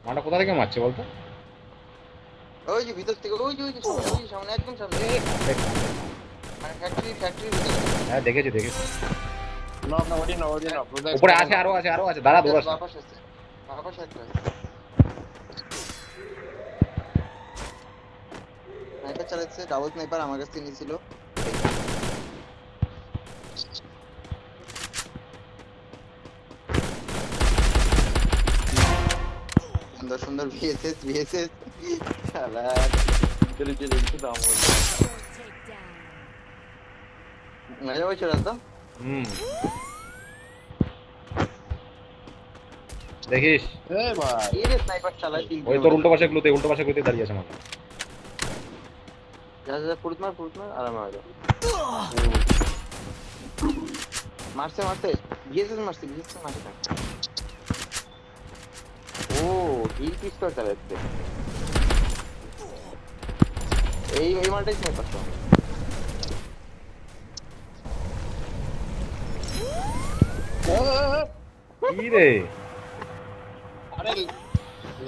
মাটা কোথা থেকে মারছে বলতো? ওই যে ভিতর থেকে, ওই যে সামনে, ওই যে সামনে, একদম সামনে। মানে ফ্যাক্টরি ভিতরে। হ্যাঁ দেখেছি দেখেছি। No, no, ওডি না, ওডি না, ব্রুদা উপরে স্কোয়াডে আছে, না। আরো আছে, দাঁড়া দৌড়াস না। বাপাস আছে, বাপাস একটা আছে। স্নাইপার চালাচ্ছে, ডাবল স্নাইপার আমার কাছ থেকে নিয়েছিল। সুন্দর সুন্দর ভিএসএস শালা চলে চলে একটু দাম বলতো মজা হয়েছে রাত। হুম দেখিস। এ ভাই, এই রে স্নাইপার চালায় 3 ওই তোর কিলোমিটার। উল্টো পাশে গুলোতে দাঁড়িয়ে আছে মাটা। যা যা পুরুত মার আরামে আয়। মারছে ভিএসএস মারছে। ও হিল পিস্তল চালাচ্ছে। এই মালটাই স্নাইপার তো। কি রে? আরে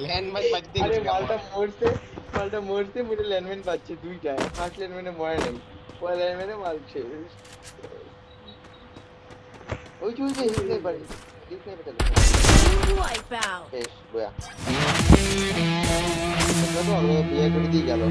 ল্যান্ড মাইন বাজতে আরে গেছে আমার। মালটা মরছে মুড়ে ল্যান্ডম্যান পাচ্ছে দুইটা। ফার্স্ট ল্যান্ডম্যানে মরে নাই, পরে ল্যান্ডম্যানে মারছে। ওই যে হিল স্নাইপার চালাচ্ছে। Wipe out. বেশ বয়া। এটা তো আরো বিয়ে করে দিয়ে গেল।